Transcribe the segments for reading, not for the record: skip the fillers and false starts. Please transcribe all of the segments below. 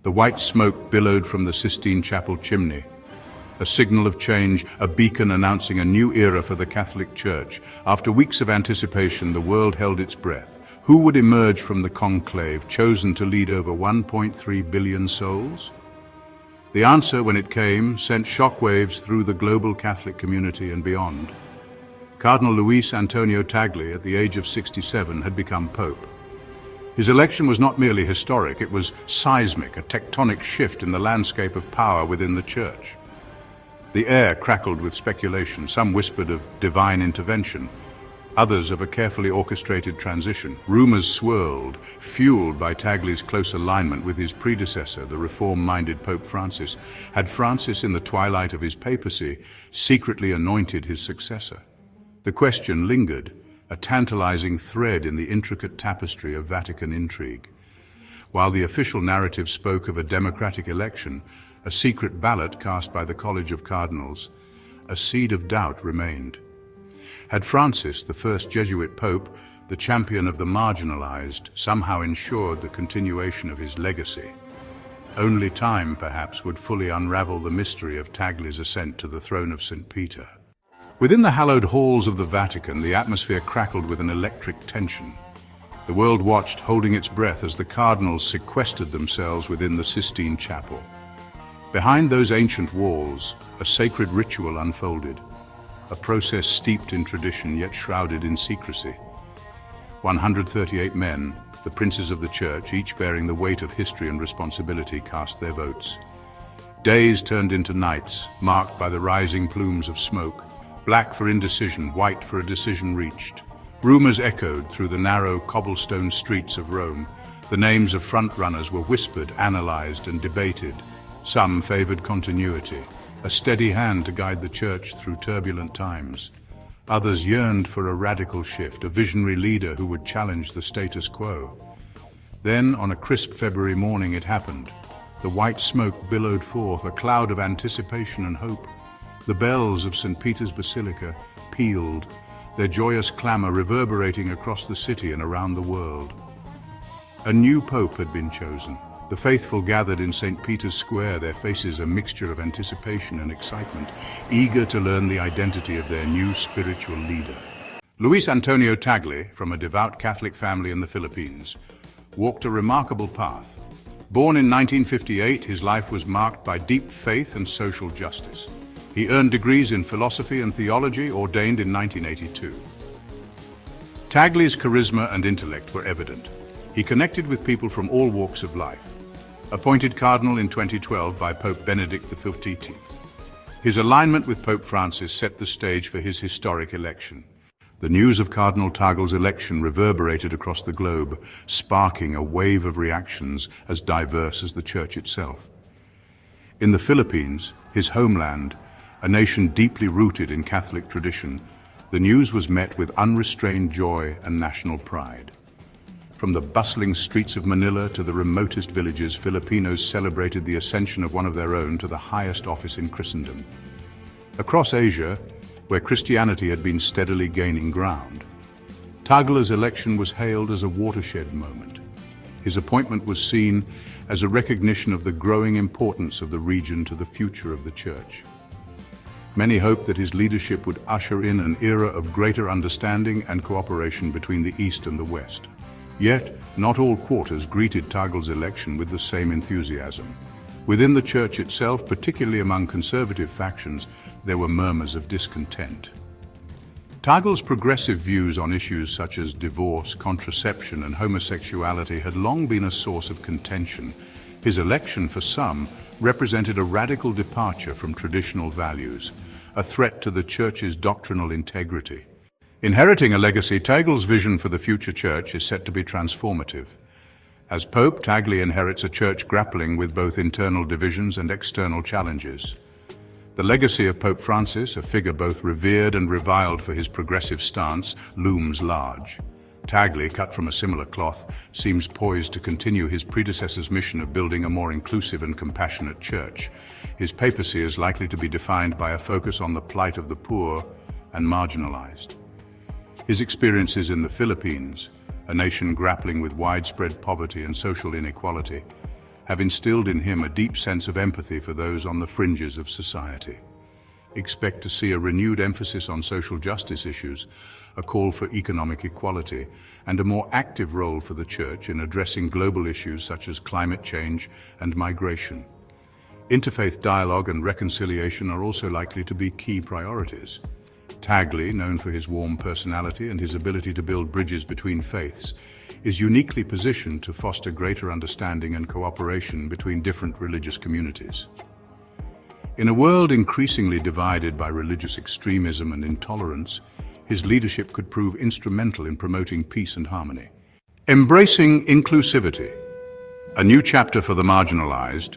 The white smoke billowed from the Sistine Chapel chimney, a signal of change, a beacon announcing a new era for the Catholic Church. After weeks of anticipation, the world held its breath. Who would emerge from the conclave, chosen to lead over 1.3 billion souls? The answer, when it came, sent shockwaves through the global Catholic community and beyond. Cardinal Luis Antonio Tagle, at the age of 67, had become Pope. His election was not merely historic, it was seismic, a tectonic shift in the landscape of power within the Church. The air crackled with speculation. Some whispered of divine intervention, others of a carefully orchestrated transition. Rumors swirled, fueled by Tagle's close alignment with his predecessor, the reform-minded Pope Francis. Had Francis, in the twilight of his papacy, secretly anointed his successor? The question lingered, a tantalizing thread in the intricate tapestry of Vatican intrigue. While the official narrative spoke of a democratic election, a secret ballot cast by the College of Cardinals, a seed of doubt remained. Had Francis, the first Jesuit pope, the champion of the marginalized, somehow ensured the continuation of his legacy? Only time, perhaps, would fully unravel the mystery of Tagle's ascent to the throne of St. Peter. Within the hallowed halls of the Vatican, the atmosphere crackled with an electric tension. The world watched, holding its breath, as the cardinals sequestered themselves within the Sistine Chapel. Behind those ancient walls, a sacred ritual unfolded, a process steeped in tradition yet shrouded in secrecy. 138 men, the princes of the Church, each bearing the weight of history and responsibility, cast their votes. Days turned into nights, marked by the rising plumes of smoke. Black for indecision, white for a decision reached. Rumors echoed through the narrow cobblestone streets of Rome. The names of frontrunners were whispered, analyzed, and debated. Some favored continuity, a steady hand to guide the Church through turbulent times. Others yearned for a radical shift, a visionary leader who would challenge the status quo. Then, on a crisp February morning, it happened. The white smoke billowed forth, a cloud of anticipation and hope. The bells of St. Peter's Basilica pealed, their joyous clamor reverberating across the city and around the world. A new pope had been chosen. The faithful gathered in St. Peter's Square, their faces a mixture of anticipation and excitement, eager to learn the identity of their new spiritual leader. Luis Antonio Tagle, from a devout Catholic family in the Philippines, walked a remarkable path. Born in 1958, his life was marked by deep faith and social justice. He earned degrees in philosophy and theology, ordained in 1982. Tagle's charisma and intellect were evident. He connected with people from all walks of life. Appointed Cardinal in 2012 by Pope Benedict XV. His alignment with Pope Francis set the stage for his historic election. The news of Cardinal Tagle's election reverberated across the globe, sparking a wave of reactions as diverse as the Church itself. In the Philippines, his homeland, a nation deeply rooted in Catholic tradition, the news was met with unrestrained joy and national pride. From the bustling streets of Manila to the remotest villages, Filipinos celebrated the ascension of one of their own to the highest office in Christendom. Across Asia, where Christianity had been steadily gaining ground, Tagle's election was hailed as a watershed moment. His appointment was seen as a recognition of the growing importance of the region to the future of the Church. Many hoped that his leadership would usher in an era of greater understanding and cooperation between the East and the West. Yet, not all quarters greeted Tagle's election with the same enthusiasm. Within the Church itself, particularly among conservative factions, there were murmurs of discontent. Tagle's progressive views on issues such as divorce, contraception, and homosexuality had long been a source of contention. His election, for some, represented a radical departure from traditional values, a threat to the Church's doctrinal integrity. Inheriting a legacy, Tagle's vision for the future Church is set to be transformative. As Pope, Tagle inherits a Church grappling with both internal divisions and external challenges. The legacy of Pope Francis, a figure both revered and reviled for his progressive stance, looms large. Tagle, cut from a similar cloth, seems poised to continue his predecessor's mission of building a more inclusive and compassionate Church. His papacy is likely to be defined by a focus on the plight of the poor and marginalized. His experiences in the Philippines, a nation grappling with widespread poverty and social inequality, have instilled in him a deep sense of empathy for those on the fringes of society. Expect to see a renewed emphasis on social justice issues, a call for economic equality, and a more active role for the Church in addressing global issues such as climate change and migration. Interfaith dialogue and reconciliation are also likely to be key priorities. Tagle, known for his warm personality and his ability to build bridges between faiths, is uniquely positioned to foster greater understanding and cooperation between different religious communities. In a world increasingly divided by religious extremism and intolerance, his leadership could prove instrumental in promoting peace and harmony. Embracing inclusivity, a new chapter for the marginalized.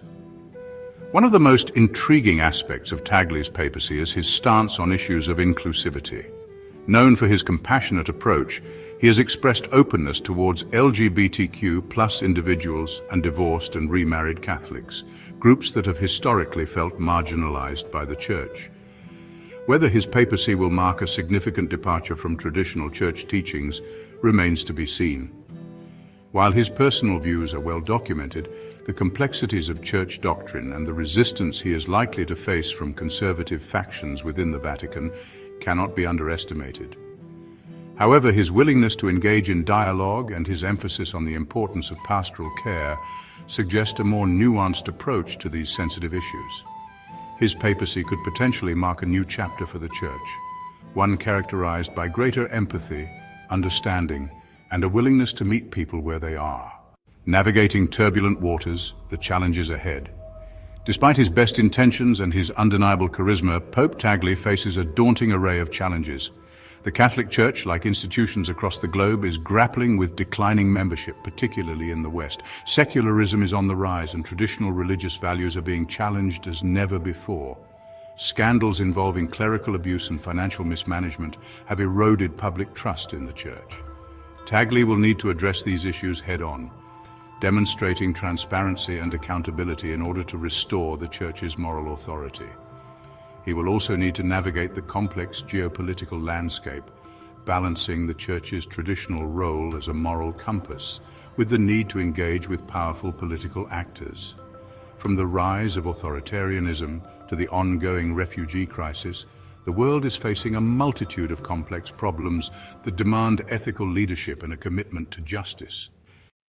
One of the most intriguing aspects of Tagle's papacy is his stance on issues of inclusivity. Known for his compassionate approach, he has expressed openness towards LGBTQ+ individuals and divorced and remarried Catholics, groups that have historically felt marginalized by the Church. Whether his papacy will mark a significant departure from traditional Church teachings remains to be seen. While his personal views are well documented, the complexities of Church doctrine and the resistance he is likely to face from conservative factions within the Vatican cannot be underestimated. However, his willingness to engage in dialogue and his emphasis on the importance of pastoral care suggest a more nuanced approach to these sensitive issues. His papacy could potentially mark a new chapter for the Church, one characterized by greater empathy, understanding, and a willingness to meet people where they are. Navigating turbulent waters, the challenges ahead. Despite his best intentions and his undeniable charisma, Pope Tagle faces a daunting array of challenges. The Catholic Church, like institutions across the globe, is grappling with declining membership, particularly in the West. Secularism is on the rise and traditional religious values are being challenged as never before. Scandals involving clerical abuse and financial mismanagement have eroded public trust in the Church. Tagle will need to address these issues head-on, demonstrating transparency and accountability in order to restore the Church's moral authority. He will also need to navigate the complex geopolitical landscape, balancing the Church's traditional role as a moral compass with the need to engage with powerful political actors. From the rise of authoritarianism to the ongoing refugee crisis, the world is facing a multitude of complex problems that demand ethical leadership and a commitment to justice.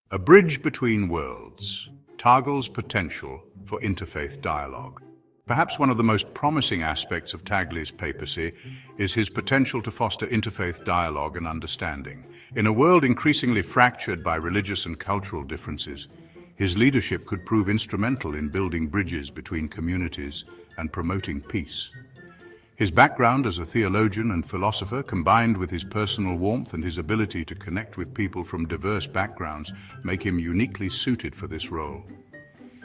A bridge between worlds, Tagle's potential for interfaith dialogue. Perhaps one of the most promising aspects of Tagle's papacy is his potential to foster interfaith dialogue and understanding. In a world increasingly fractured by religious and cultural differences, his leadership could prove instrumental in building bridges between communities and promoting peace. His background as a theologian and philosopher, combined with his personal warmth and his ability to connect with people from diverse backgrounds, make him uniquely suited for this role.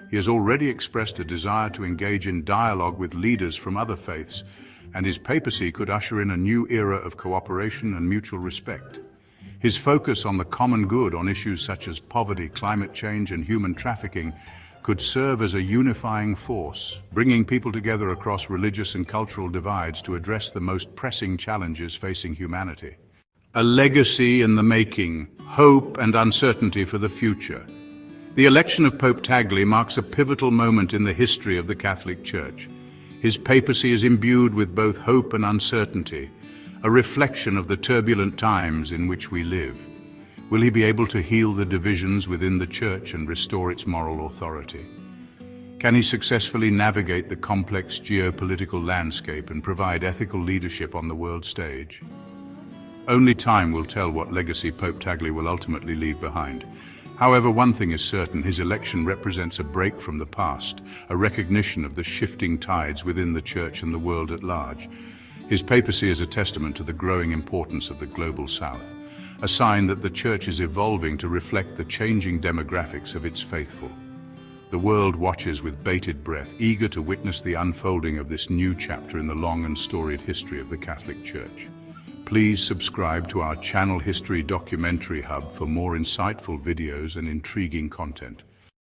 He has already expressed a desire to engage in dialogue with leaders from other faiths, and his papacy could usher in a new era of cooperation and mutual respect. His focus on the common good on issues such as poverty, climate change, and human trafficking could serve as a unifying force, bringing people together across religious and cultural divides to address the most pressing challenges facing humanity. A legacy in the making, hope and uncertainty for the future. The election of Pope Tagle marks a pivotal moment in the history of the Catholic Church. His papacy is imbued with both hope and uncertainty, a reflection of the turbulent times in which we live. Will he be able to heal the divisions within the Church and restore its moral authority? Can he successfully navigate the complex geopolitical landscape and provide ethical leadership on the world stage? Only time will tell what legacy Pope Tagle will ultimately leave behind. However, one thing is certain, his election represents a break from the past, a recognition of the shifting tides within the Church and the world at large. His papacy is a testament to the growing importance of the global South, a sign that the Church is evolving to reflect the changing demographics of its faithful. The world watches with bated breath, eager to witness the unfolding of this new chapter in the long and storied history of the Catholic Church. Please subscribe to our Channel History Documentary Hub for more insightful videos and intriguing content.